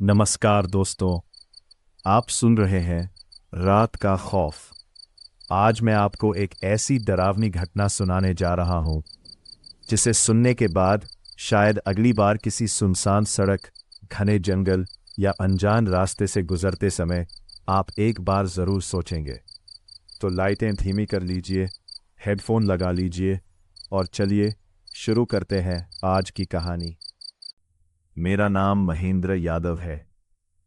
नमस्कार दोस्तों। आप सुन रहे हैं रात का खौफ। आज मैं आपको एक ऐसी डरावनी घटना सुनाने जा रहा हूं जिसे सुनने के बाद शायद अगली बार किसी सुनसान सड़क, घने जंगल या अनजान रास्ते से गुजरते समय आप एक बार जरूर सोचेंगे। तो लाइटें धीमी कर लीजिए, हेडफोन लगा लीजिए और चलिए शुरू करते हैं आज की कहानी। मेरा नाम महेंद्र यादव है।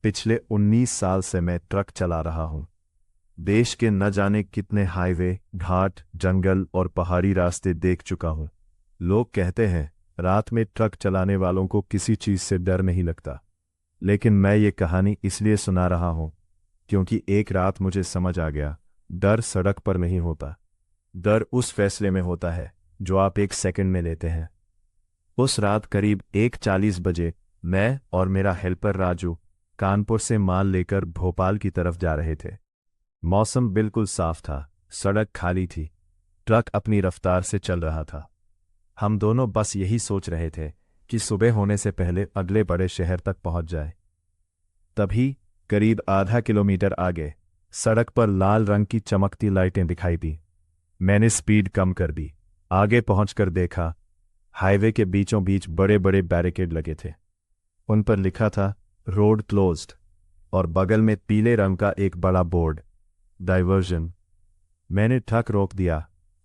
पिछले 19 साल से मैं ट्रक चला रहा हूं। देश के न जाने कितने हाईवे, घाट, जंगल और पहाड़ी रास्ते देख चुका हूं। लोग कहते हैं रात में ट्रक चलाने वालों को किसी चीज से डर नहीं लगता, लेकिन मैं ये कहानी इसलिए सुना रहा हूं क्योंकि एक रात मुझे समझ आ गया, डर सड़क पर नहीं होता। डर उस फैसले में होता है जो आप एक सेकंड में लेते हैं। उस रात करीब 1:40 बजे मैं और मेरा हेल्पर राजू कानपुर से माल लेकर भोपाल की तरफ जा रहे थे। मौसम बिल्कुल साफ था, सड़क खाली थी, ट्रक अपनी रफ्तार से चल रहा था। हम दोनों बस यही सोच रहे थे कि सुबह होने से पहले अगले बड़े शहर तक पहुंच जाए। तभी करीब आधा किलोमीटर आगे सड़क पर लाल रंग की चमकती लाइटें दिखाई दी। मैंने स्पीड कम कर दी। आगे पहुंचकर देखा, हाईवे के बीचों बीच बड़े बड़े बैरिकेड लगे थे। उन पर लिखा था रोड क्लोज्ड और बगल में पीले रंग का एक बड़ा बोर्ड, डाइवर्जन। मैंने ट्रक रोक दिया।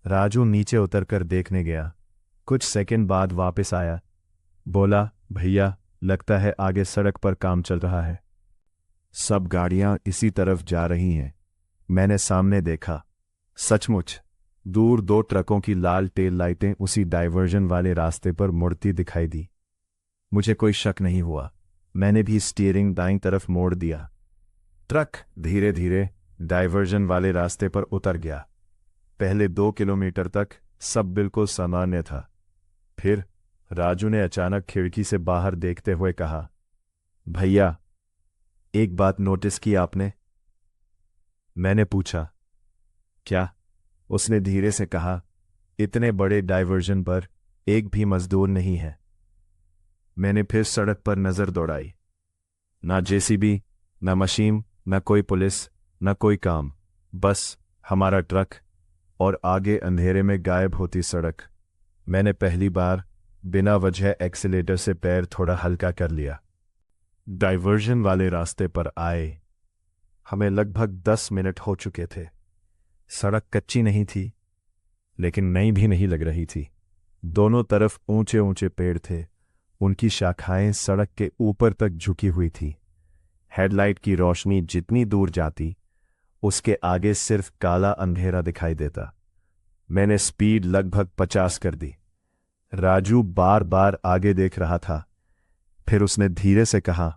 राजू नीचे उतरकर देखने गया। कुछ सेकंड बाद वापस आया। बोला, भैया, लगता है आगे सड़क पर काम चल रहा है। सब गाड़ियां इसी तरफ जा रही हैं। मैंने सामने देखा। सचमुच दूर दो ट्रकों की लाल टेल लाइटें उसी डाइवर्जन वाले रास्ते पर मुड़ती दिखाई दी। मुझे कोई शक नहीं हुआ। मैंने भी स्टीयरिंग दाईं तरफ मोड़ दिया। ट्रक धीरे धीरे डाइवर्जन वाले रास्ते पर उतर गया। पहले 2 किलोमीटर तक सब बिल्कुल सामान्य था। फिर राजू ने अचानक खिड़की से बाहर देखते हुए कहा, भैया, एक बात नोटिस की आपने? मैंने पूछा, क्या? उसने धीरे से कहा, इतने बड़े डाइवर्जन पर एक भी मजदूर नहीं है। मैंने फिर सड़क पर नजर दौड़ाई। ना जेसीबी, ना मशीन, ना कोई पुलिस, ना कोई काम, बस हमारा ट्रक और आगे अंधेरे में गायब होती सड़क। मैंने पहली बार बिना वजह एक्सीलेटर से पैर थोड़ा हल्का कर लिया। डाइवर्जन वाले रास्ते पर आए हमें लगभग 10 मिनट हो चुके थे। सड़क कच्ची नहीं थी, लेकिन नई भी नहीं लग रही थी। दोनों तरफ ऊंचे ऊंचे पेड़ थे। उनकी शाखाएं सड़क के ऊपर तक झुकी हुई थी। हेडलाइट की रोशनी जितनी दूर जाती, उसके आगे सिर्फ काला अंधेरा दिखाई देता। मैंने स्पीड लगभग 50 कर दी। राजू बार बार आगे देख रहा था। फिर उसने धीरे से कहा,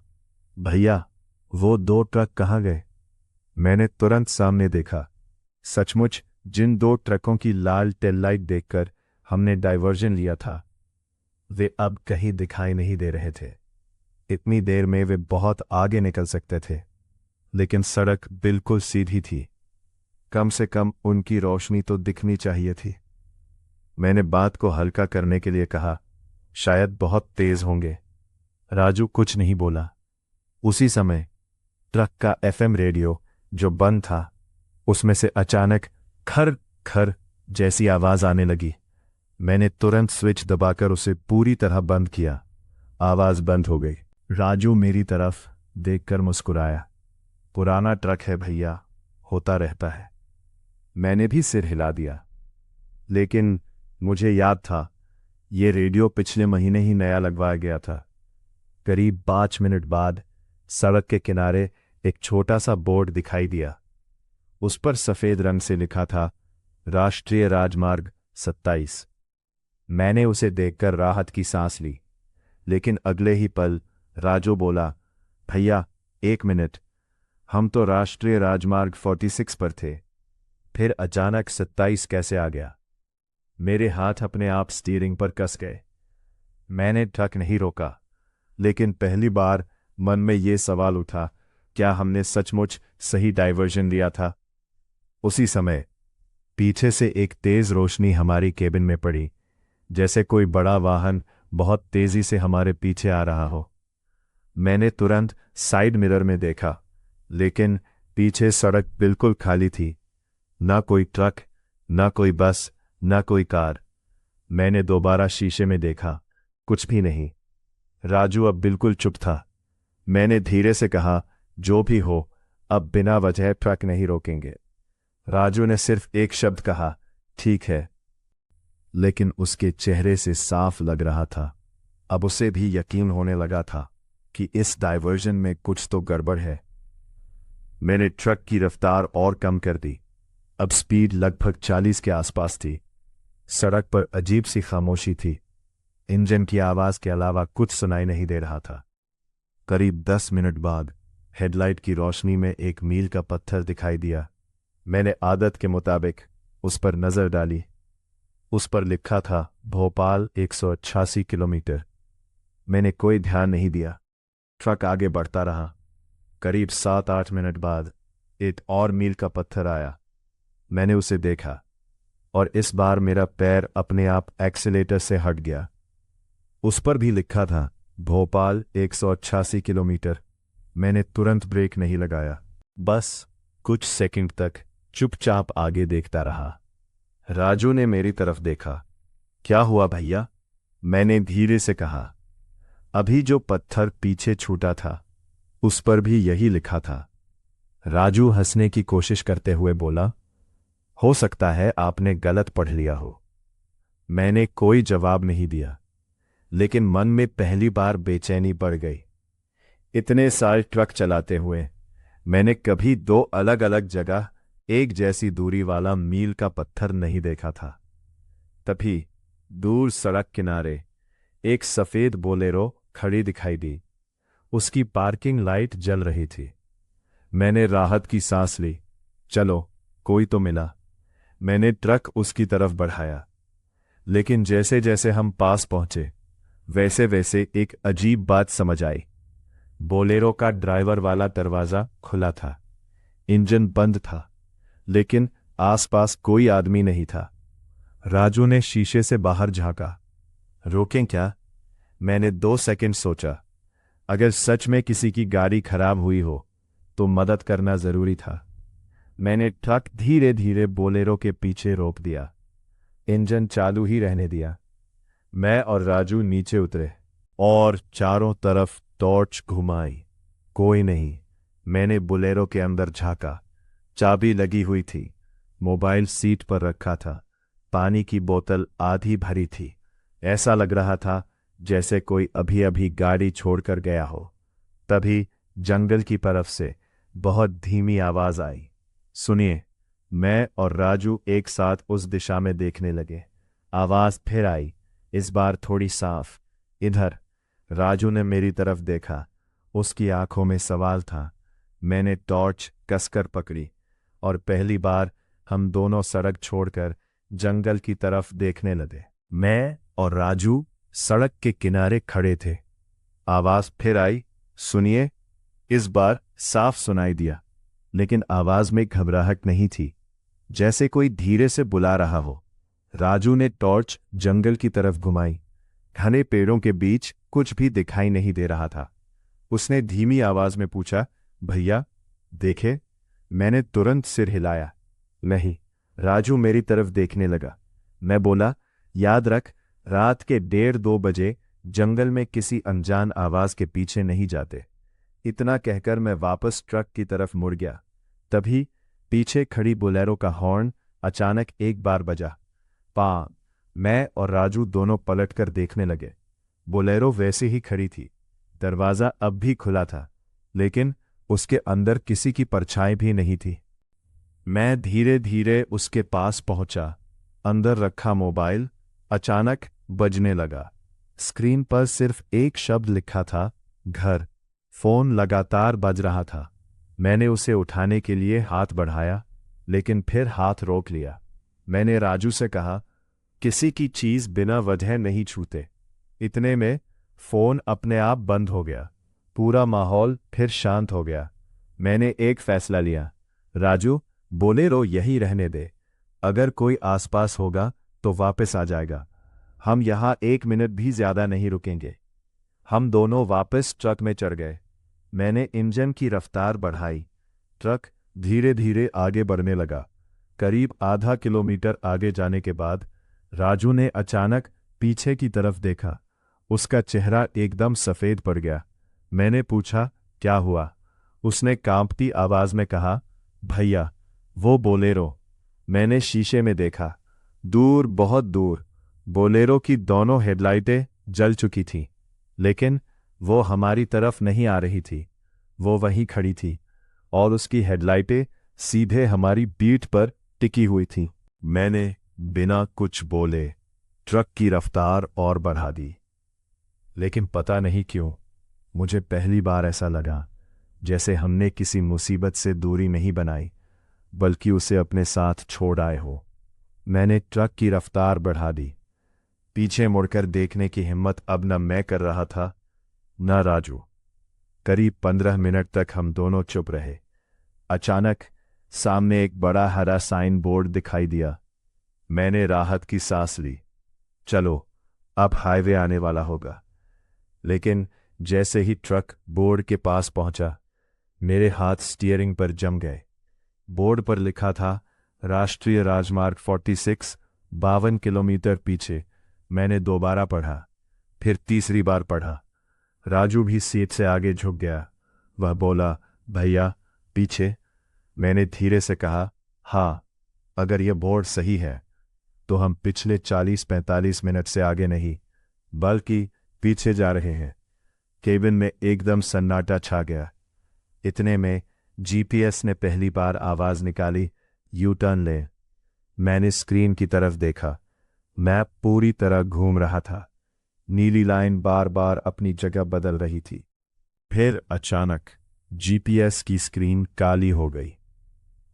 भैया, वो 2 ट्रक कहाँ गए? मैंने तुरंत सामने देखा। सचमुच जिन 2 ट्रकों की लाल टेल लाइट देखकर हमने डाइवर्जन लिया था, वे अब कहीं दिखाई नहीं दे रहे थे। इतनी देर में वे बहुत आगे निकल सकते थे, लेकिन सड़क बिल्कुल सीधी थी। कम से कम उनकी रोशनी तो दिखनी चाहिए थी। मैंने बात को हल्का करने के लिए कहा, शायद बहुत तेज होंगे। राजू कुछ नहीं बोला। उसी समय ट्रक का एफएम रेडियो जो बंद था, उसमें से अचानक खर खर जैसी आवाज आने लगी। मैंने तुरंत स्विच दबाकर उसे पूरी तरह बंद किया। आवाज बंद हो गई। राजू मेरी तरफ देखकर मुस्कुराया। पुराना ट्रक है भैया, होता रहता है। मैंने भी सिर हिला दिया, लेकिन मुझे याद था ये रेडियो पिछले महीने ही नया लगवाया गया था। करीब 5 मिनट बाद सड़क के किनारे एक छोटा सा बोर्ड दिखाई दिया। उस पर सफेद रंग से लिखा था, राष्ट्रीय राजमार्ग 27। मैंने उसे देखकर राहत की सांस ली, लेकिन अगले ही पल राजू बोला, भैया, 1 मिनट, हम तो राष्ट्रीय राजमार्ग 46 पर थे। फिर अचानक 27 कैसे आ गया? मेरे हाथ अपने आप स्टीयरिंग पर कस गए। मैंने ट्रक नहीं रोका, लेकिन पहली बार मन में ये सवाल उठा, क्या हमने सचमुच सही डाइवर्जन लिया था? उसी समय पीछे से एक तेज रोशनी हमारी केबिन में पड़ी, जैसे कोई बड़ा वाहन बहुत तेजी से हमारे पीछे आ रहा हो। मैंने तुरंत साइड मिरर में देखा, लेकिन पीछे सड़क बिल्कुल खाली थी। ना कोई ट्रक, ना कोई बस, ना कोई कार। मैंने दोबारा शीशे में देखा, कुछ भी नहीं। राजू अब बिल्कुल चुप था। मैंने धीरे से कहा, जो भी हो, अब बिना वजह ट्रक नहीं रोकेंगे। राजू ने सिर्फ एक शब्द कहा, ठीक है। लेकिन उसके चेहरे से साफ लग रहा था, अब उसे भी यकीन होने लगा था कि इस डायवर्जन में कुछ तो गड़बड़ है। मैंने ट्रक की रफ्तार और कम कर दी। अब स्पीड लगभग 40 के आसपास थी। सड़क पर अजीब सी खामोशी थी। इंजन की आवाज के अलावा कुछ सुनाई नहीं दे रहा था। करीब 10 मिनट बाद हेडलाइट की रोशनी में एक मील का पत्थर दिखाई दिया। मैंने आदत के मुताबिक उस पर नजर डाली। उस पर लिखा था भोपाल 188 किलोमीटर। मैंने कोई ध्यान नहीं दिया। ट्रक आगे बढ़ता रहा। करीब 7-8 मिनट बाद एक और मील का पत्थर आया। मैंने उसे देखा और इस बार मेरा पैर अपने आप एक्सीलेटर से हट गया। उस पर भी लिखा था भोपाल 188 किलोमीटर। मैंने तुरंत ब्रेक नहीं लगाया, बस कुछ सेकंड तक चुपचाप आगे देखता रहा। राजू ने मेरी तरफ देखा। क्या हुआ भैया? मैंने धीरे से कहा। अभी जो पत्थर पीछे छूटा था उस पर भी यही लिखा था। राजू हंसने की कोशिश करते हुए बोला, हो सकता है आपने गलत पढ़ लिया हो। मैंने कोई जवाब नहीं दिया, लेकिन मन में पहली बार बेचैनी बढ़ गई। इतने साल ट्रक चलाते हुए मैंने कभी दो अलग अलग जगह एक जैसी दूरी वाला मील का पत्थर नहीं देखा था। तभी दूर सड़क किनारे एक सफेद बोलेरो खड़ी दिखाई दी। उसकी पार्किंग लाइट जल रही थी। मैंने राहत की सांस ली। चलो, कोई तो मिला। मैंने ट्रक उसकी तरफ बढ़ाया, लेकिन जैसे जैसे हम पास पहुंचे वैसे वैसे एक अजीब बात समझ आई। बोलेरो का ड्राइवर वाला दरवाजा खुला था। इंजन बंद था, लेकिन आसपास कोई आदमी नहीं था। राजू ने शीशे से बाहर झांका। रोकें क्या? मैंने 2 सेकंड सोचा। अगर सच में किसी की गाड़ी खराब हुई हो तो मदद करना जरूरी था। मैंने ट्रक धीरे धीरे बोलेरो के पीछे रोक दिया। इंजन चालू ही रहने दिया। मैं और राजू नीचे उतरे और चारों तरफ टॉर्च घुमाई। कोई नहीं। मैंने बोलेरो के अंदर झांका। चाबी लगी हुई थी। मोबाइल सीट पर रखा था। पानी की बोतल आधी भरी थी। ऐसा लग रहा था जैसे कोई अभी अभी गाड़ी छोड़कर गया हो। तभी जंगल की तरफ से बहुत धीमी आवाज आई। सुनिए। मैं और राजू एक साथ उस दिशा में देखने लगे। आवाज फिर आई, इस बार थोड़ी साफ। इधर। राजू ने मेरी तरफ देखा। उसकी आंखों में सवाल था। मैंने टॉर्च कसकर पकड़ी और पहली बार हम दोनों सड़क छोड़कर जंगल की तरफ देखने लगे। मैं और राजू सड़क के किनारे खड़े थे। आवाज फिर आई, सुनिए। इस बार साफ सुनाई दिया, लेकिन आवाज में घबराहट नहीं थी, जैसे कोई धीरे से बुला रहा हो। राजू ने टॉर्च जंगल की तरफ घुमाई। घने पेड़ों के बीच कुछ भी दिखाई नहीं दे रहा था। उसने धीमी आवाज में पूछा, भैया देखे? मैंने तुरंत सिर हिलाया। नहीं। राजू मेरी तरफ देखने लगा। मैं बोला, याद रख, रात के 1:30-2 बजे जंगल में किसी अनजान आवाज के पीछे नहीं जाते। इतना कहकर मैं वापस ट्रक की तरफ मुड़ गया। तभी पीछे खड़ी बोलेरो का हॉर्न अचानक एक बार बजा। पां! मैं और राजू दोनों पलटकर देखने लगे। बोलेरो वैसे ही खड़ी थी। दरवाजा अब भी खुला था, लेकिन उसके अंदर किसी की परछाई भी नहीं थी। मैं धीरे धीरे उसके पास पहुंचा। अंदर रखा मोबाइल अचानक बजने लगा। स्क्रीन पर सिर्फ एक शब्द लिखा था, घर। फोन लगातार बज रहा था। मैंने उसे उठाने के लिए हाथ बढ़ाया, लेकिन फिर हाथ रोक लिया। मैंने राजू से कहा, किसी की चीज बिना वजह नहीं छूते। इतने में फोन अपने आप बंद हो गया। पूरा माहौल फिर शांत हो गया। मैंने एक फैसला लिया, राजू, बोलेरो यही रहने दे। अगर कोई आसपास होगा तो वापस आ जाएगा। हम यहां 1 मिनट भी ज्यादा नहीं रुकेंगे। हम दोनों वापस ट्रक में चढ़ गए। मैंने इंजन की रफ्तार बढ़ाई। ट्रक धीरे धीरे आगे बढ़ने लगा। करीब आधा किलोमीटर आगे जाने के बाद राजू ने अचानक पीछे की तरफ देखा। उसका चेहरा एकदम सफ़ेद पड़ गया। मैंने पूछा, क्या हुआ? उसने कांपती आवाज में कहा, भैया, वो बोलेरो। मैंने शीशे में देखा। दूर, बहुत दूर, बोलेरो की दोनों हेडलाइटें जल चुकी थीं। लेकिन वो हमारी तरफ नहीं आ रही थी। वो वहीं खड़ी थी और उसकी हेडलाइटें सीधे हमारी पीठ पर टिकी हुई थीं। मैंने बिना कुछ बोले ट्रक की रफ्तार और बढ़ा दी। लेकिन पता नहीं क्यों मुझे पहली बार ऐसा लगा जैसे हमने किसी मुसीबत से दूरी नहीं बनाई, बल्कि उसे अपने साथ छोड़ आए हो। मैंने ट्रक की रफ्तार बढ़ा दी। पीछे मुड़कर देखने की हिम्मत अब न मैं कर रहा था, न राजू। करीब 15 मिनट तक हम दोनों चुप रहे। अचानक सामने एक बड़ा हरा साइन बोर्ड दिखाई दिया। मैंने राहत की सांस ली। चलो, अब हाईवे आने वाला होगा। लेकिन जैसे ही ट्रक बोर्ड के पास पहुंचा, मेरे हाथ स्टीयरिंग पर जम गए। बोर्ड पर लिखा था, राष्ट्रीय राजमार्ग 46, 52 किलोमीटर पीछे। मैंने दोबारा पढ़ा, फिर तीसरी बार पढ़ा। राजू भी सीट से आगे झुक गया। वह बोला, भैया, पीछे। मैंने धीरे से कहा, हाँ, अगर यह बोर्ड सही है तो हम पिछले 40-45 मिनट से आगे नहीं, बल्कि पीछे जा रहे हैं। केबिन में एकदम सन्नाटा छा गया। इतने में जीपीएस ने पहली बार आवाज निकाली, यू टर्न ले। मैंने स्क्रीन की तरफ देखा। मैप पूरी तरह घूम रहा था। नीली लाइन बार बार अपनी जगह बदल रही थी। फिर अचानक जीपीएस की स्क्रीन काली हो गई।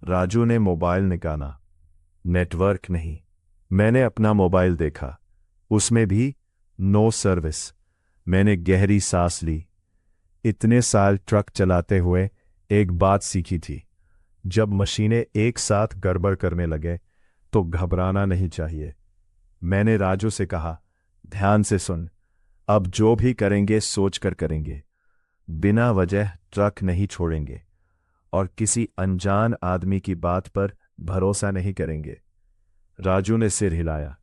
राजू ने मोबाइल निकाला। नेटवर्क नहीं। मैंने अपना मोबाइल देखा, उसमें भी नो सर्विस। मैंने गहरी सांस ली। इतने साल ट्रक चलाते हुए एक बात सीखी थी, जब मशीनें एक साथ गड़बड़ करने लगे तो घबराना नहीं चाहिए। मैंने राजू से कहा, ध्यान से सुन, अब जो भी करेंगे सोच कर करेंगे। बिना वजह ट्रक नहीं छोड़ेंगे और किसी अनजान आदमी की बात पर भरोसा नहीं करेंगे। राजू ने सिर हिलाया।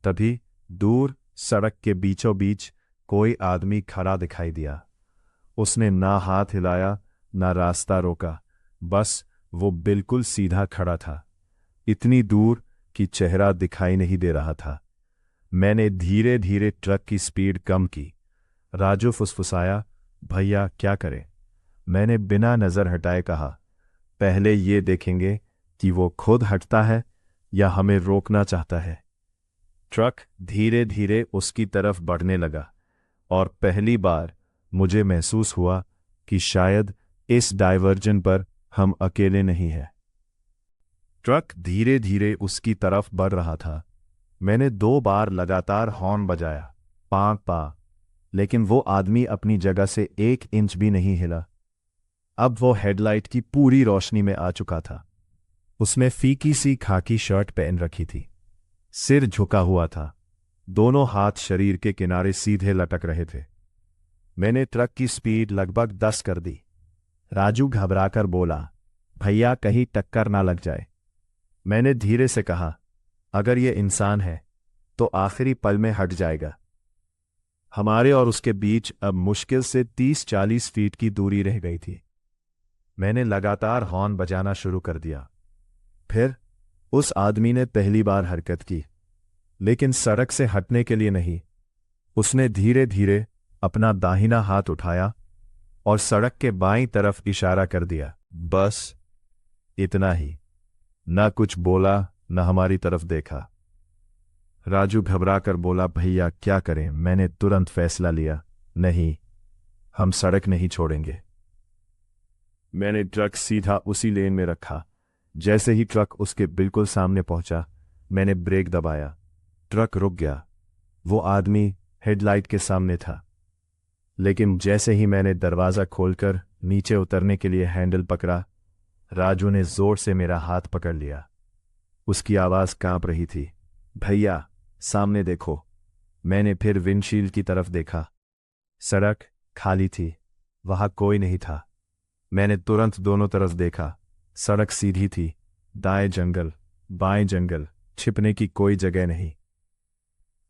तभी दूर सड़क के बीचों बीच कोई आदमी खड़ा दिखाई दिया। उसने ना हाथ हिलाया, ना रास्ता रोका, बस वो बिल्कुल सीधा खड़ा था, इतनी दूर कि चेहरा दिखाई नहीं दे रहा था। मैंने धीरे धीरे ट्रक की स्पीड कम की। राजू फुसफुसाया, भैया, क्या करें? मैंने बिना नजर हटाए कहा, पहले ये देखेंगे कि वो खुद हटता है या हमें रोकना चाहता है। ट्रक धीरे धीरे उसकी तरफ बढ़ने लगा और पहली बार मुझे महसूस हुआ कि शायद इस डायवर्जन पर हम अकेले नहीं हैं। ट्रक धीरे धीरे उसकी तरफ बढ़ रहा था। मैंने 2 बार लगातार हॉर्न बजाया, पांक पा, लेकिन वो आदमी अपनी जगह से 1 इंच भी नहीं हिला। अब वो हेडलाइट की पूरी रोशनी में आ चुका था। उसने फीकी सी खाकी शर्ट पहन रखी थी, सिर झुका हुआ था, दोनों हाथ शरीर के किनारे सीधे लटक रहे थे। मैंने ट्रक की स्पीड लगभग 10 कर दी। राजू घबराकर बोला, भैया, कहीं टक्कर ना लग जाए। मैंने धीरे से कहा, अगर ये इंसान है तो आखिरी पल में हट जाएगा। हमारे और उसके बीच अब मुश्किल से 30-40 फीट की दूरी रह गई थी। मैंने लगातार हॉर्न बजाना शुरू कर दिया। फिर उस आदमी ने पहली बार हरकत की, लेकिन सड़क से हटने के लिए नहीं। उसने धीरे धीरे अपना दाहिना हाथ उठाया और सड़क के बाईं तरफ इशारा कर दिया। बस इतना ही। ना कुछ बोला, न हमारी तरफ देखा। राजू घबरा कर बोला, भैया, क्या करें? मैंने तुरंत फैसला लिया, नहीं, हम सड़क नहीं छोड़ेंगे। मैंने ट्रक सीधा उसी लेन में रखा। जैसे ही ट्रक उसके बिल्कुल सामने पहुंचा, मैंने ब्रेक दबाया। ट्रक रुक गया। वो आदमी हेडलाइट के सामने था, लेकिन जैसे ही मैंने दरवाज़ा खोलकर नीचे उतरने के लिए हैंडल पकड़ा, राजू ने जोर से मेरा हाथ पकड़ लिया। उसकी आवाज़ कांप रही थी, भैया, सामने देखो। मैंने फिर विंडशील्ड की तरफ देखा। सड़क खाली थी, वहां कोई नहीं था। मैंने तुरंत दोनों तरफ देखा। सड़क सीधी थी, दाएं जंगल, बाएं जंगल, छिपने की कोई जगह नहीं।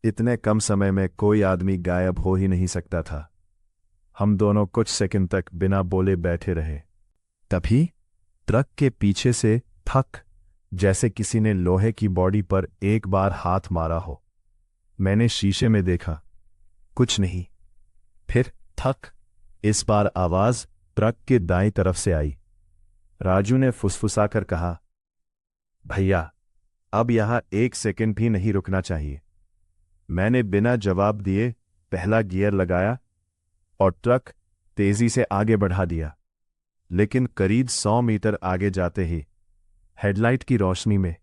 इतने कम समय में कोई आदमी गायब हो ही नहीं सकता था। हम दोनों कुछ सेकंड तक बिना बोले बैठे रहे। तभी ट्रक के पीछे से थक, जैसे किसी ने लोहे की बॉडी पर एक बार हाथ मारा हो। मैंने शीशे में देखा, कुछ नहीं। फिर थक, इस बार आवाज ट्रक के दाईं तरफ से आई। राजू ने फुसफुसाकर कहा, भैया, अब यहां एक सेकंड भी नहीं रुकना चाहिए। मैंने बिना जवाब दिए पहला गियर लगाया और ट्रक तेजी से आगे बढ़ा दिया। लेकिन करीब 100 मीटर आगे जाते ही हेडलाइट की रोशनी में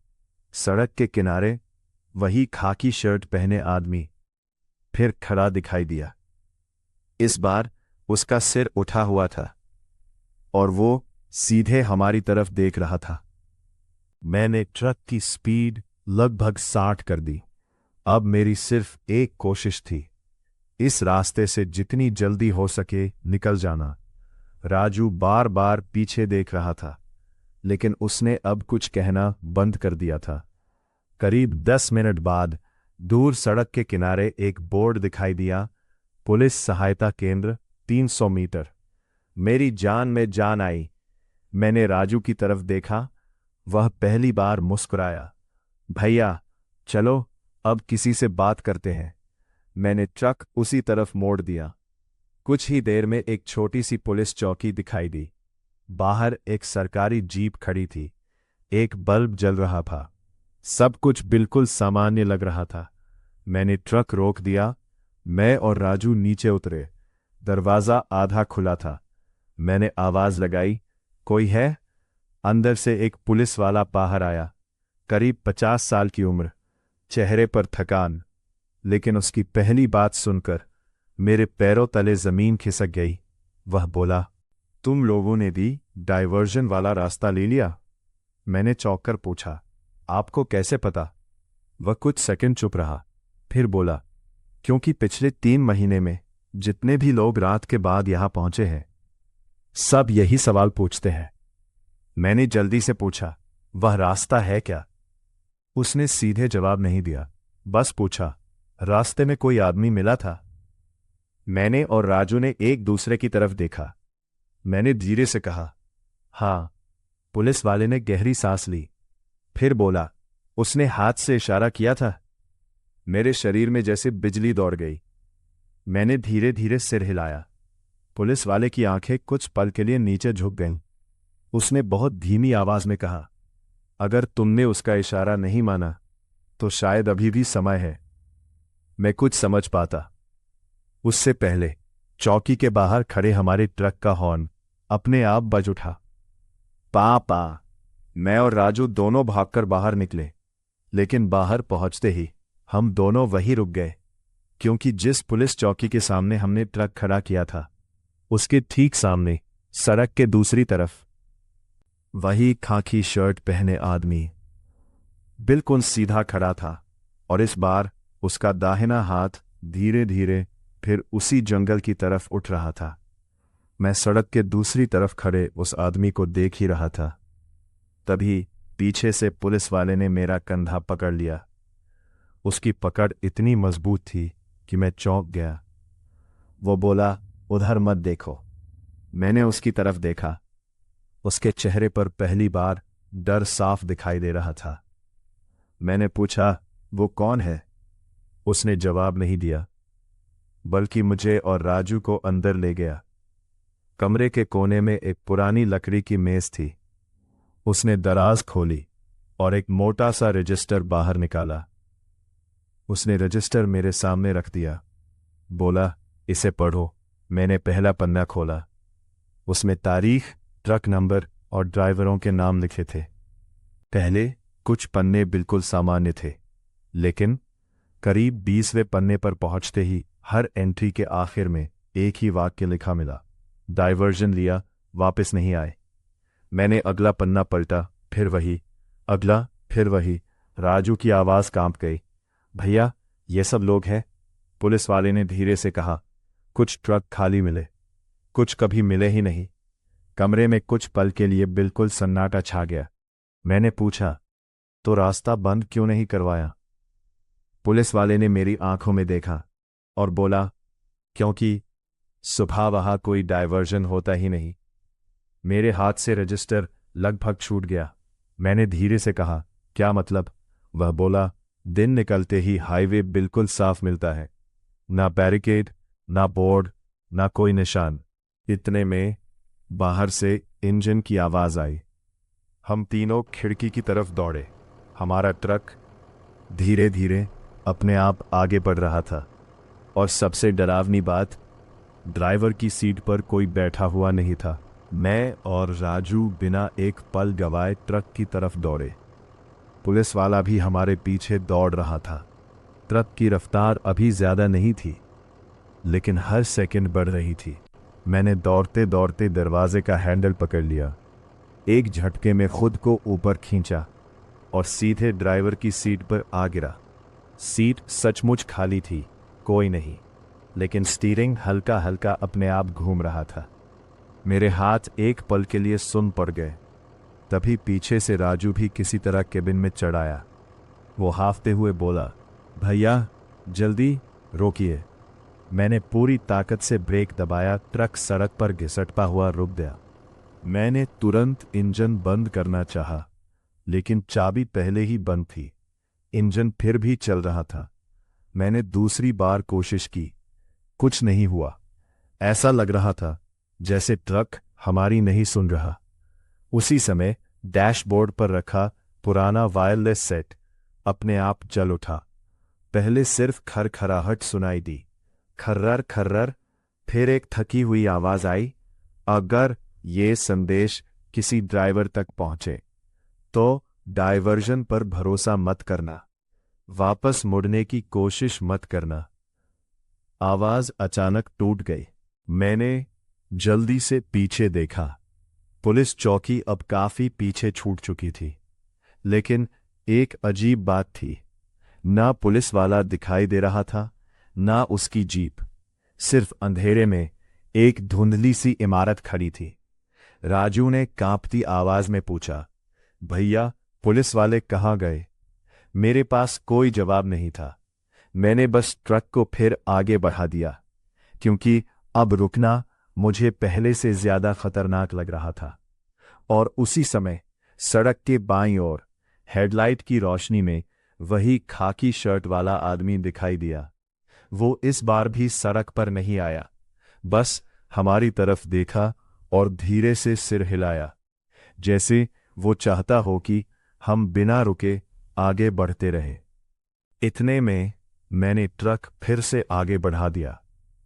सड़क के किनारे वही खाकी शर्ट पहने आदमी फिर खड़ा दिखाई दिया। इस बार उसका सिर उठा हुआ था और वो सीधे हमारी तरफ देख रहा था। मैंने ट्रक की स्पीड लगभग 60 कर दी। अब मेरी सिर्फ एक कोशिश थी, इस रास्ते से जितनी जल्दी हो सके निकल जाना। राजू बार बार पीछे देख रहा था, लेकिन उसने अब कुछ कहना बंद कर दिया था। करीब 10 मिनट बाद दूर सड़क के किनारे एक बोर्ड दिखाई दिया, पुलिस सहायता केंद्र 300 मीटर। मेरी जान में जान आई। मैंने राजू की तरफ देखा, वह पहली बार मुस्कुराया। भैया, चलो अब किसी से बात करते हैं। मैंने ट्रक उसी तरफ मोड़ दिया। कुछ ही देर में एक छोटी सी पुलिस चौकी दिखाई दी। बाहर एक सरकारी जीप खड़ी थी, एक बल्ब जल रहा था। सब कुछ बिल्कुल सामान्य लग रहा था। मैंने ट्रक रोक दिया। मैं और राजू नीचे उतरे। दरवाजा आधा खुला था। मैंने आवाज लगाई, कोई है? अंदर से एक पुलिस वाला बाहर आया, करीब 50 साल की उम्र, चेहरे पर थकान। लेकिन उसकी पहली बात सुनकर मेरे पैरों तले जमीन खिसक गई। वह बोला, तुम लोगों ने दी डायवर्जन वाला रास्ता ले लिया? मैंने चौंक कर पूछा, आपको कैसे पता? वह कुछ सेकंड चुप रहा, फिर बोला, क्योंकि पिछले 3 महीने में जितने भी लोग रात के बाद यहां पहुंचे हैं, सब यही सवाल पूछते हैं। मैंने जल्दी से पूछा, वह रास्ता है क्या? उसने सीधे जवाब नहीं दिया, बस पूछा, रास्ते में कोई आदमी मिला था? मैंने और राजू ने एक दूसरे की तरफ देखा। मैंने धीरे से कहा, हाँ। पुलिस वाले ने गहरी सांस ली, फिर बोला, उसने हाथ से इशारा किया था। मेरे शरीर में जैसे बिजली दौड़ गई। मैंने धीरे धीरे सिर हिलाया। पुलिस वाले की आंखें कुछ पल के लिए नीचे झुक गईं। उसने बहुत धीमी आवाज में कहा, अगर तुमने उसका इशारा नहीं माना तो शायद अभी भी समय है। मैं कुछ समझ पाता। उससे पहले चौकी के बाहर खड़े हमारे ट्रक का हॉर्न अपने आप बज उठा। पा। मैं और राजू दोनों भागकर बाहर निकले, लेकिन बाहर पहुंचते ही हम दोनों वहीं रुक गए, क्योंकि जिस पुलिस चौकी के सामने हमने ट्रक खड़ा किया था, उसके ठीक सामने सड़क के दूसरी तरफ वही खाकी शर्ट पहने आदमी बिल्कुल सीधा खड़ा था, और इस बार उसका दाहिना हाथ धीरे धीरे फिर उसी जंगल की तरफ उठ रहा था। मैं सड़क के दूसरी तरफ खड़े उस आदमी को देख ही रहा था। तभी पीछे से पुलिस वाले ने मेरा कंधा पकड़ लिया। उसकी पकड़ इतनी मजबूत थी कि मैं चौंक गया। वो बोला, उधर मत देखो। मैंने उसकी तरफ देखा। उसके चेहरे पर पहली बार डर साफ दिखाई दे रहा था। मैंने पूछा, वो कौन है? उसने जवाब नहीं दिया, बल्कि मुझे और राजू को अंदर ले गया। कमरे के कोने में एक पुरानी लकड़ी की मेज थी। उसने दराज खोली और एक मोटा सा रजिस्टर बाहर निकाला। उसने रजिस्टर मेरे सामने रख दिया। बोला, इसे पढ़ो। मैंने पहला पन्ना खोला। उसमें तारीख, ट्रक नंबर और ड्राइवरों के नाम लिखे थे। पहले कुछ पन्ने बिल्कुल सामान्य थे, लेकिन करीब 20वें पन्ने पर पहुंचते ही हर एंट्री के आखिर में एक ही वाक्य लिखा मिला, डायवर्जन लिया, वापस नहीं आए। मैंने अगला पन्ना पलटा, फिर वही, अगला, फिर वही। राजू की आवाज कांप गई। भैया, ये सब लोग हैं? पुलिस वाले ने धीरे से कहा। कुछ ट्रक खाली मिले, कुछ कभी मिले ही नहीं। कमरे में कुछ पल के लिए बिल्कुल सन्नाटा छा गया। मैंने पूछा, तो रास्ता बंद क्यों नहीं करवाया? पुलिस वाले ने मेरी आंखों में देखा और बोला, क्योंकि सुबह वहां कोई डायवर्जन होता ही नहीं। मेरे हाथ से रजिस्टर लगभग छूट गया। मैंने धीरे से कहा, क्या मतलब? वह बोला, दिन निकलते ही हाईवे बिल्कुल साफ मिलता है, ना बैरिकेड, ना बोर्ड, ना कोई निशान। इतने में बाहर से इंजन की आवाज आई। हम तीनों खिड़की की तरफ दौड़े। हमारा ट्रक धीरे धीरे अपने आप आगे बढ़ रहा था, और सबसे डरावनी बात, ड्राइवर की सीट पर कोई बैठा हुआ नहीं था। मैं और राजू बिना एक पल गवाए ट्रक की तरफ दौड़े। पुलिस वाला भी हमारे पीछे दौड़ रहा था। ट्रक की रफ्तार अभी ज्यादा नहीं थी, लेकिन हर सेकंड बढ़ रही थी। मैंने दौड़ते दौड़ते दरवाजे का हैंडल पकड़ लिया, एक झटके में खुद को ऊपर खींचा और सीधे ड्राइवर की सीट पर आ गिरा। सीट सचमुच खाली थी, कोई नहीं, लेकिन स्टीयरिंग हल्का हल्का अपने आप घूम रहा था। मेरे हाथ एक पल के लिए सुन्न पड़ गए। तभी पीछे से राजू भी किसी तरह केबिन में चढ़ आया। वो हाफते हुए बोला, भैया जल्दी रोकिए। मैंने पूरी ताकत से ब्रेक दबाया। ट्रक सड़क पर घिसटता हुआ रुक गया। मैंने तुरंत इंजन बंद करना चाहा, लेकिन चाबी पहले ही बंद थी। इंजन फिर भी चल रहा था। मैंने दूसरी बार कोशिश की, कुछ नहीं हुआ। ऐसा लग रहा था जैसे ट्रक हमारी नहीं सुन रहा। उसी समय डैशबोर्ड पर रखा पुराना वायरलेस सेट अपने आप जल उठा। पहले सिर्फ खरखराहट सुनाई दी, खर्रर खर्रर। फिर एक थकी हुई आवाज आई, अगर ये संदेश किसी ड्राइवर तक पहुंचे तो डायवर्जन पर भरोसा मत करना, वापस मुड़ने की कोशिश मत करना। आवाज अचानक टूट गई। मैंने जल्दी से पीछे देखा। पुलिस चौकी अब काफी पीछे छूट चुकी थी, लेकिन एक अजीब बात थी, ना पुलिस वाला दिखाई दे रहा था, ना उसकी जीप। सिर्फ अंधेरे में एक धुंधली सी इमारत खड़ी थी। राजू ने कांपती आवाज में पूछा, भैया पुलिस वाले कहाँ गए? मेरे पास कोई जवाब नहीं था। मैंने बस ट्रक को फिर आगे बढ़ा दिया, क्योंकि अब रुकना मुझे पहले से ज्यादा खतरनाक लग रहा था। और उसी समय सड़क के बाईं ओर हेडलाइट की रोशनी में वही खाकी शर्ट वाला आदमी दिखाई दिया। वो इस बार भी सड़क पर नहीं आया, बस हमारी तरफ देखा और धीरे से सिर हिलाया, जैसे वो चाहता हो कि हम बिना रुके आगे बढ़ते रहे। इतने में मैंने ट्रक फिर से आगे बढ़ा दिया,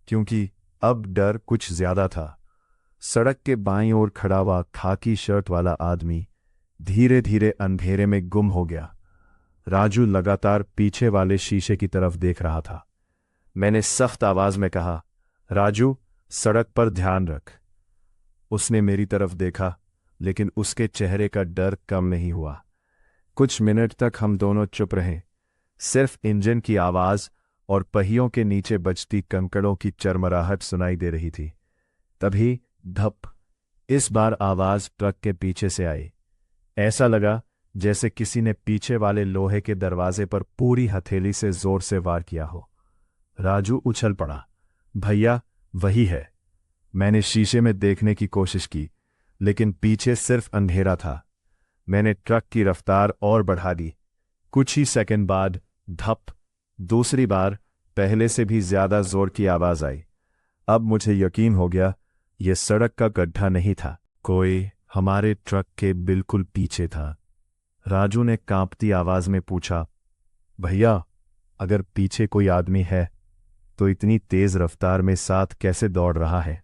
क्योंकि अब डर कुछ ज्यादा था। सड़क के बाईं ओर खड़ा हुआ खाकी शर्ट वाला आदमी धीरे धीरे अंधेरे में गुम हो गया। राजू लगातार पीछे वाले शीशे की तरफ देख रहा था। मैंने सख्त आवाज में कहा, राजू सड़क पर ध्यान रख। उसने मेरी तरफ देखा, लेकिन उसके चेहरे का डर कम नहीं हुआ। कुछ मिनट तक हम दोनों चुप रहे। सिर्फ इंजन की आवाज और पहियों के नीचे बजती कंकड़ों की चरमराहट सुनाई दे रही थी। तभी धप, इस बार आवाज ट्रक के पीछे से आई। ऐसा लगा जैसे किसी ने पीछे वाले लोहे के दरवाजे पर पूरी हथेली से जोर से वार किया हो। राजू उछल पड़ा, भैया वही है। मैंने शीशे में देखने की कोशिश की, लेकिन पीछे सिर्फ अंधेरा था। मैंने ट्रक की रफ्तार और बढ़ा दी। कुछ ही सेकंड बाद धप, दूसरी बार पहले से भी ज्यादा जोर की आवाज आई। अब मुझे यकीन हो गया, यह सड़क का गड्ढा नहीं था, कोई हमारे ट्रक के बिल्कुल पीछे था। राजू ने कांपती आवाज में पूछा, भैया अगर पीछे कोई आदमी है तो इतनी तेज रफ्तार में साथ कैसे दौड़ रहा है?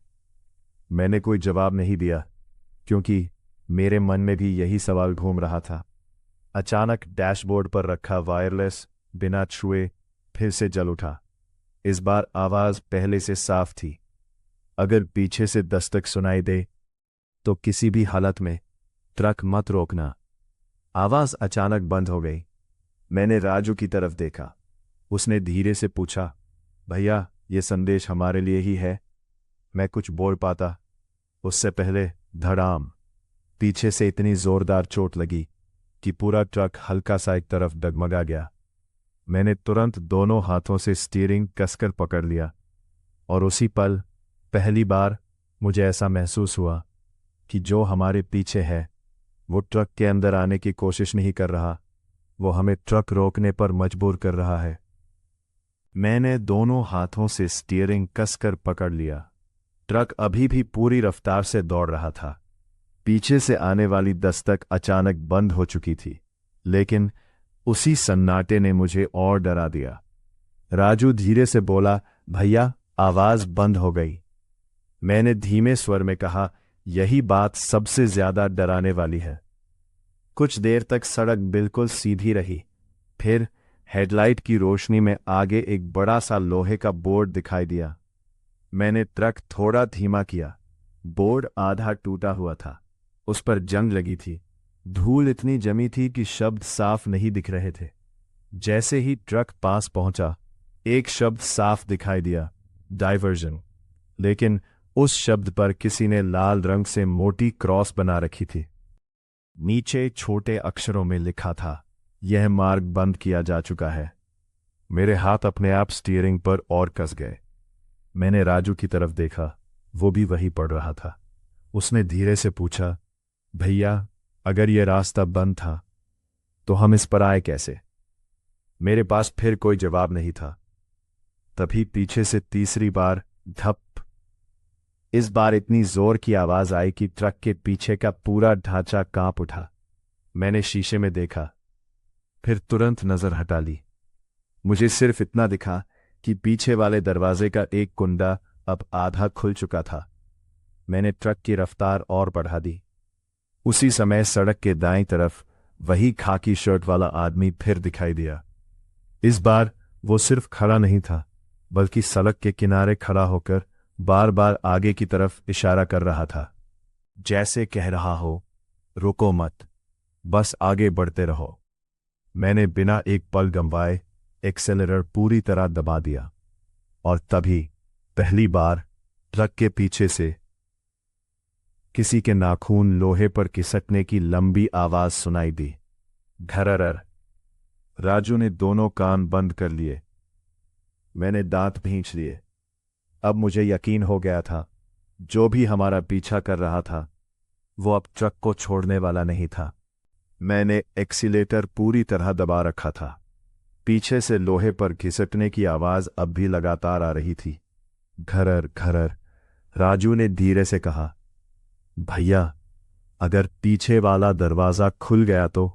मैंने कोई जवाब नहीं दिया, क्योंकि मेरे मन में भी यही सवाल घूम रहा था। अचानक डैशबोर्ड पर रखा वायरलेस बिना छुए फिर से जल उठा। इस बार आवाज पहले से साफ थी, अगर पीछे से दस्तक सुनाई दे तो किसी भी हालत में ट्रक मत रोकना। आवाज अचानक बंद हो गई। मैंने राजू की तरफ देखा। उसने धीरे से पूछा, भैया ये संदेश हमारे लिए ही है। मैं कुछ बोल पाता उससे पहले धड़ाम पीछे से इतनी जोरदार चोट लगी कि पूरा ट्रक हल्का सा एक तरफ डगमगा गया। मैंने तुरंत दोनों हाथों से स्टीयरिंग कसकर पकड़ लिया और उसी पल पहली बार मुझे ऐसा महसूस हुआ कि जो हमारे पीछे है वो ट्रक के अंदर आने की कोशिश नहीं कर रहा, वो हमें ट्रक रोकने पर मजबूर कर रहा है। मैंने दोनों हाथों से स्टीयरिंग कसकर पकड़ लिया। ट्रक अभी भी पूरी रफ्तार से दौड़ रहा था। पीछे से आने वाली दस्तक अचानक बंद हो चुकी थी, लेकिन उसी सन्नाटे ने मुझे और डरा दिया। राजू धीरे से बोला, भैया आवाज बंद हो गई। मैंने धीमे स्वर में कहा, यही बात सबसे ज्यादा डराने वाली है। कुछ देर तक सड़क बिल्कुल सीधी रही, फिर हेडलाइट की रोशनी में आगे एक बड़ा सा लोहे का बोर्ड दिखाई दिया। मैंने ट्रक थोड़ा धीमा किया। बोर्ड आधा टूटा हुआ था, उस पर जंग लगी थी। धूल इतनी जमी थी कि शब्द साफ नहीं दिख रहे थे। जैसे ही ट्रक पास पहुंचा, एक शब्द साफ दिखाई दिया, डाइवर्जन। लेकिन उस शब्द पर किसी ने लाल रंग से मोटी क्रॉस बना रखी थी। नीचे छोटे अक्षरों में लिखा था, यह मार्ग बंद किया जा चुका है। मेरे हाथ अपने आप स्टीयरिंग पर और कस गए। मैंने राजू की तरफ देखा, वो भी वही पढ़ रहा था। उसने धीरे से पूछा, भैया अगर यह रास्ता बंद था तो हम इस पर आए कैसे? मेरे पास फिर कोई जवाब नहीं था। तभी पीछे से तीसरी बार धप। इस बार इतनी जोर की आवाज आई कि ट्रक के पीछे का पूरा ढांचा कांप उठा। मैंने शीशे में देखा, फिर तुरंत नजर हटा ली। मुझे सिर्फ इतना दिखा कि पीछे वाले दरवाजे का एक कुंडा अब आधा खुल चुका था। मैंने ट्रक की रफ्तार और बढ़ा दी। उसी समय सड़क के दाईं तरफ वही खाकी शर्ट वाला आदमी फिर दिखाई दिया। इस बार वो सिर्फ खड़ा नहीं था, बल्कि सड़क के किनारे खड़ा होकर बार बार आगे की तरफ इशारा कर रहा था, जैसे कह रहा हो, रुको मत, बस आगे बढ़ते रहो। मैंने बिना एक पल गंवाए एक्सेलरेटर पूरी तरह दबा दिया और तभी पहली बार ट्रक के पीछे से किसी के नाखून लोहे पर खिसकने की लंबी आवाज सुनाई दी। घरर। राजू ने दोनों कान बंद कर लिए। मैंने दांत भींच लिए। अब मुझे यकीन हो गया था, जो भी हमारा पीछा कर रहा था वो अब ट्रक को छोड़ने वाला नहीं था। मैंने एक्सीलेटर पूरी तरह दबा रखा था। पीछे से लोहे पर घिसटने की आवाज अब भी लगातार आ रही थी। घरर घरर। राजू ने धीरे से कहा, भैया अगर पीछे वाला दरवाजा खुल गया तो?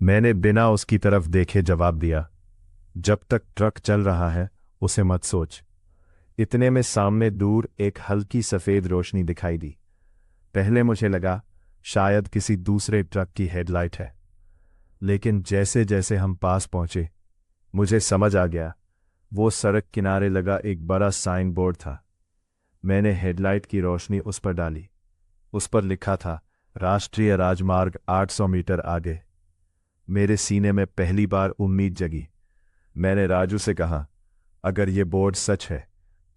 मैंने बिना उसकी तरफ देखे जवाब दिया, जब तक ट्रक चल रहा है उसे मत सोच। इतने में सामने दूर एक हल्की सफेद रोशनी दिखाई दी। पहले मुझे लगा शायद किसी दूसरे ट्रक की हेडलाइट है, लेकिन जैसे जैसे हम पास पहुंचे मुझे समझ आ गया वो सड़क किनारे लगा एक बड़ा साइन बोर्ड था। मैंने हेडलाइट की रोशनी उस पर डाली। उस पर लिखा था, राष्ट्रीय राजमार्ग 800 मीटर आगे। मेरे सीने में पहली बार उम्मीद जगी। मैंने राजू से कहा, अगर ये बोर्ड सच है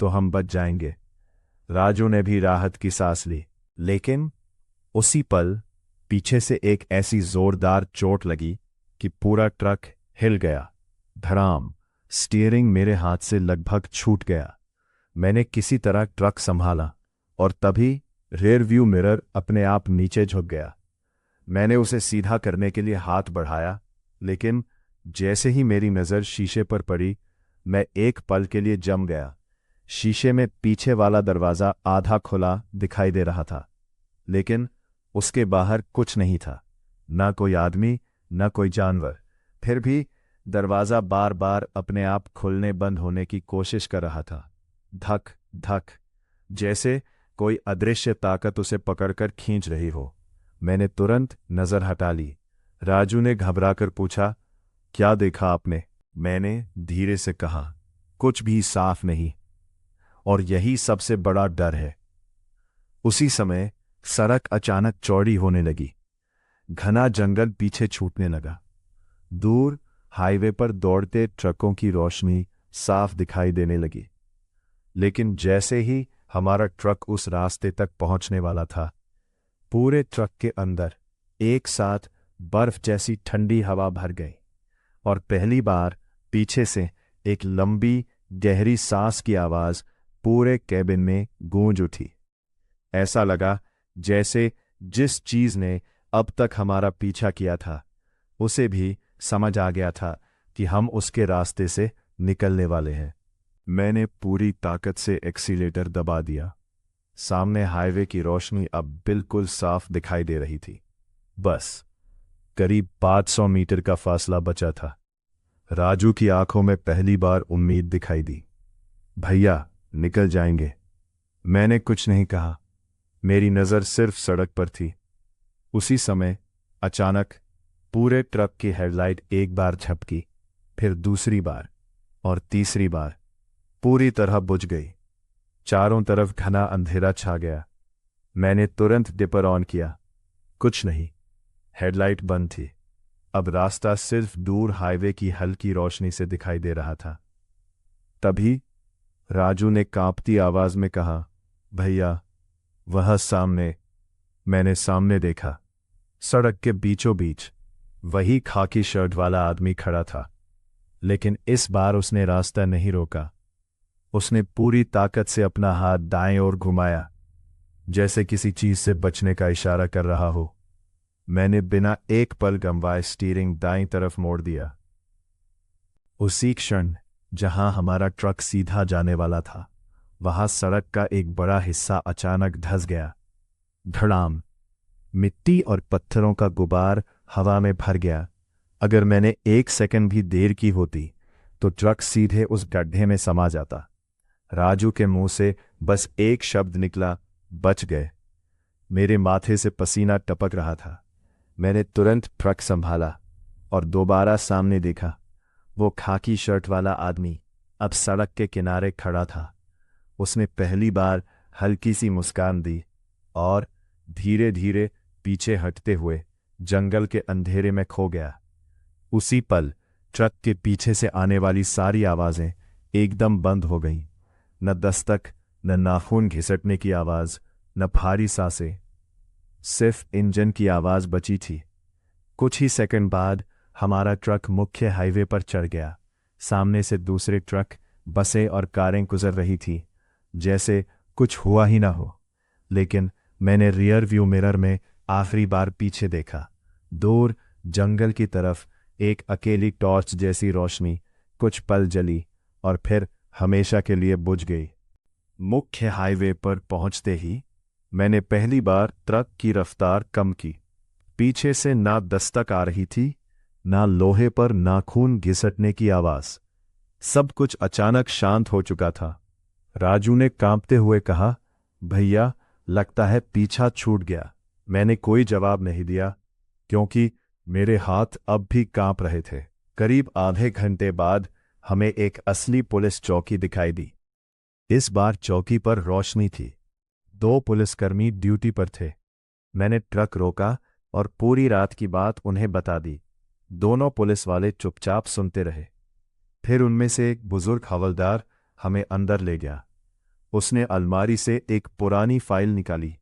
तो हम बच जाएंगे। राजू ने भी राहत की सांस ली, लेकिन उसी पल पीछे से एक ऐसी जोरदार चोट लगी कि पूरा ट्रक हिल गया। धड़ाम। स्टीयरिंग मेरे हाथ से लगभग छूट गया। मैंने किसी तरह ट्रक संभाला और तभी रेयर व्यू मिरर अपने आप नीचे झुक गया। मैंने उसे सीधा करने के लिए हाथ बढ़ाया, लेकिन जैसे ही मेरी नज़र शीशे पर पड़ी मैं एक पल के लिए जम गया। शीशे में पीछे वाला दरवाज़ा आधा खुला दिखाई दे रहा था, लेकिन उसके बाहर कुछ नहीं था, ना कोई आदमी न कोई जानवर। फिर भी दरवाज़ा बार बार अपने आप खुलने बंद होने की कोशिश कर रहा था। धक धक, जैसे कोई अदृश्य ताकत उसे पकड़कर खींच रही हो। मैंने तुरंत नजर हटा ली। राजू ने घबराकर पूछा, क्या देखा आपने? मैंने धीरे से कहा, कुछ भी साफ नहीं, और यही सबसे बड़ा डर है। उसी समय सड़क अचानक चौड़ी होने लगी। घना जंगल पीछे छूटने लगा। दूर हाईवे पर दौड़ते ट्रकों की रोशनी साफ दिखाई देने लगी। लेकिन जैसे ही हमारा ट्रक उस रास्ते तक पहुंचने वाला था, पूरे ट्रक के अंदर एक साथ बर्फ जैसी ठंडी हवा भर गई और पहली बार पीछे से एक लंबी गहरी सांस की आवाज पूरे कैबिन में गूंज उठी। ऐसा लगा जैसे जिस चीज ने अब तक हमारा पीछा किया था उसे भी समझ आ गया था कि हम उसके रास्ते से निकलने वाले हैं। मैंने पूरी ताकत से एक्सीलेटर दबा दिया। सामने हाईवे की रोशनी अब बिल्कुल साफ दिखाई दे रही थी। बस करीब 500 मीटर का फासला बचा था। राजू की आंखों में पहली बार उम्मीद दिखाई दी। भैया, निकल जाएंगे। मैंने कुछ नहीं कहा, मेरी नज़र सिर्फ सड़क पर थी। उसी समय अचानक पूरे ट्रक की हेडलाइट एक बार झपकी, फिर दूसरी बार और तीसरी बार पूरी तरह बुझ गई। चारों तरफ घना अंधेरा छा गया। मैंने तुरंत डिपर ऑन किया। कुछ नहीं, हेडलाइट बंद थी। अब रास्ता सिर्फ दूर हाईवे की हल्की रोशनी से दिखाई दे रहा था। तभी राजू ने कांपती आवाज में कहा, भैया, वह सामने। मैंने सामने देखा। सड़क के बीचों बीच वही खाकी शर्ट वाला आदमी खड़ा था, लेकिन इस बार उसने रास्ता नहीं रोका। उसने पूरी ताकत से अपना हाथ दाएं ओर घुमाया, जैसे किसी चीज से बचने का इशारा कर रहा हो। मैंने बिना एक पल गंवाए स्टीयरिंग दाईं तरफ मोड़ दिया। उसी क्षण जहां हमारा ट्रक सीधा जाने वाला था, वहां सड़क का एक बड़ा हिस्सा अचानक धंस गया। धड़ाम! मिट्टी और पत्थरों का गुबार हवा में भर गया। अगर मैंने एक सेकंड भी देर की होती तो ट्रक सीधे उस गड्ढे में समा जाता। राजू के मुंह से बस एक शब्द निकला, बच गए। मेरे माथे से पसीना टपक रहा था। मैंने तुरंत ट्रक संभाला और दोबारा सामने देखा। वो खाकी शर्ट वाला आदमी अब सड़क के किनारे खड़ा था। उसने पहली बार हल्की सी मुस्कान दी और धीरे धीरे पीछे हटते हुए जंगल के अंधेरे में खो गया। उसी पल ट्रक के पीछे से आने वाली सारी आवाजें एकदम बंद हो गईं। न दस्तक, न नाखून घिसटने की आवाज, न भारी सांसें, सिर्फ इंजन की आवाज बची थी। कुछ ही सेकंड बाद हमारा ट्रक मुख्य हाईवे पर चढ़ गया। सामने से दूसरे ट्रक, बसें और कारें गुजर रही थी, जैसे कुछ हुआ ही ना हो। लेकिन मैंने रियर व्यू मिरर में आखिरी बार पीछे देखा। दूर जंगल की तरफ एक अकेली टॉर्च जैसी रोशनी कुछ पल जली और फिर हमेशा के लिए बुझ गई। मुख्य हाईवे पर पहुंचते ही मैंने पहली बार ट्रक की रफ्तार कम की। पीछे से ना दस्तक आ रही थी, ना लोहे पर नाखून घिसटने की आवाज। सब कुछ अचानक शांत हो चुका था। राजू ने कांपते हुए कहा, भैया, लगता है पीछा छूट गया। मैंने कोई जवाब नहीं दिया, क्योंकि मेरे हाथ अब भी कांप रहे थे। करीब आधे घंटे बाद हमें एक असली पुलिस चौकी दिखाई दी। इस बार चौकी पर रोशनी थी। 2 पुलिसकर्मी ड्यूटी पर थे। मैंने ट्रक रोका और पूरी रात की बात उन्हें बता दी। दोनों पुलिस वाले चुपचाप सुनते रहे। फिर उनमें से एक बुजुर्ग हवलदार हमें अंदर ले गया। उसने अलमारी से एक पुरानी फाइल निकाली।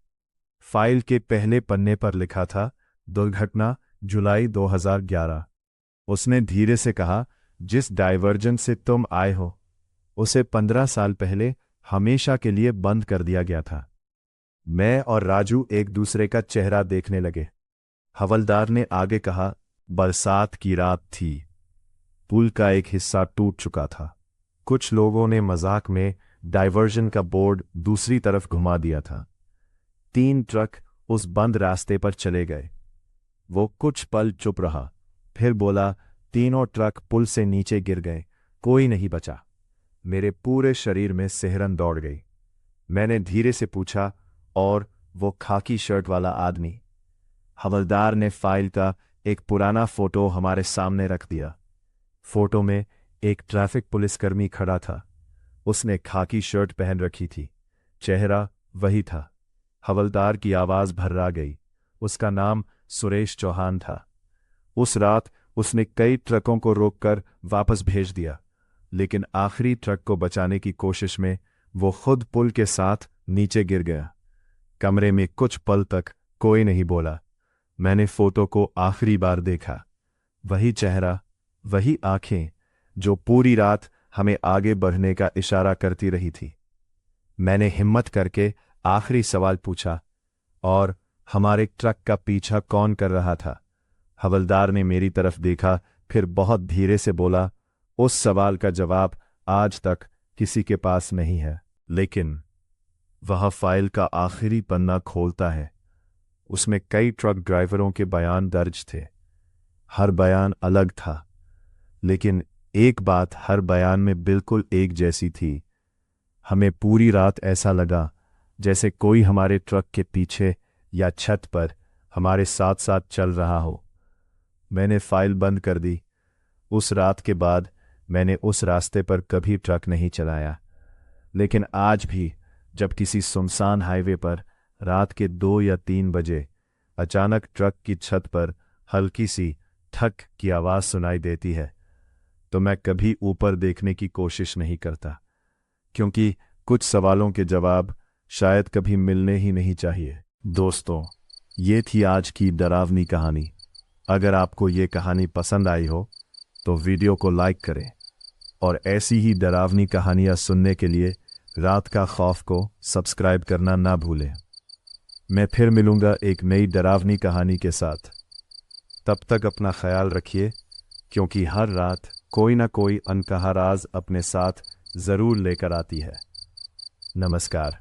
फाइल के पहले पन्ने पर लिखा था, दुर्घटना जुलाई 2011। उसने धीरे से कहा, जिस डाइवर्जन से तुम आए हो उसे 15 साल पहले हमेशा के लिए बंद कर दिया गया था। मैं और राजू एक दूसरे का चेहरा देखने लगे। हवलदार ने आगे कहा, बरसात की रात थी। पुल का एक हिस्सा टूट चुका था। कुछ लोगों ने मजाक में डाइवर्जन का बोर्ड दूसरी तरफ घुमा दिया था। 3 ट्रक उस बंद रास्ते पर चले गए। वो कुछ पल चुप रहा, फिर बोला, तीनों ट्रक पुल से नीचे गिर गए, कोई नहीं बचा। मेरे पूरे शरीर में सिहरन दौड़ गई। मैंने धीरे से पूछा, और वो खाकी शर्ट वाला आदमी? हवलदार ने फाइल का एक पुराना फोटो हमारे सामने रख दिया। फोटो में एक ट्रैफिक पुलिसकर्मी खड़ा था। उसने खाकी शर्ट पहन रखी थी। चेहरा वही था। हवलदार की आवाज भर्रा गई। उसका नाम सुरेश चौहान था। उस रात उसने कई ट्रकों को रोककर वापस भेज दिया, लेकिन आखिरी ट्रक को बचाने की कोशिश में वो खुद पुल के साथ नीचे गिर गया। कमरे में कुछ पल तक कोई नहीं बोला। मैंने फोटो को आखिरी बार देखा। वही चेहरा, वही आंखें जो पूरी रात हमें आगे बढ़ने का इशारा करती रही थी। मैंने हिम्मत करके आखिरी सवाल पूछा, और हमारे ट्रक का पीछा कौन कर रहा था? हवलदार ने मेरी तरफ देखा, फिर बहुत धीरे से बोला, उस सवाल का जवाब आज तक किसी के पास नहीं है। लेकिन वह फाइल का आखिरी पन्ना खोलता है। उसमें कई ट्रक ड्राइवरों के बयान दर्ज थे। हर बयान अलग था, लेकिन एक बात हर बयान में बिल्कुल एक जैसी थी। हमें पूरी रात ऐसा लगा जैसे कोई हमारे ट्रक के पीछे या छत पर हमारे साथ साथ चल रहा हो। मैंने फाइल बंद कर दी। उस रात के बाद मैंने उस रास्ते पर कभी ट्रक नहीं चलाया। लेकिन आज भी जब किसी सुनसान हाईवे पर रात के 2 या 3 बजे अचानक ट्रक की छत पर हल्की सी ठक की आवाज़ सुनाई देती है, तो मैं कभी ऊपर देखने की कोशिश नहीं करता, क्योंकि कुछ सवालों के जवाब शायद कभी मिलने ही नहीं चाहिए। दोस्तों, ये थी आज की डरावनी कहानी। अगर आपको ये कहानी पसंद आई हो तो वीडियो को लाइक करें, और ऐसी ही डरावनी कहानियां सुनने के लिए रात का खौफ को सब्सक्राइब करना ना भूलें। मैं फिर मिलूंगा एक नई डरावनी कहानी के साथ। तब तक अपना ख्याल रखिए, क्योंकि हर रात कोई ना कोई अनकहा राज अपने साथ ज़रूर लेकर आती है। नमस्कार।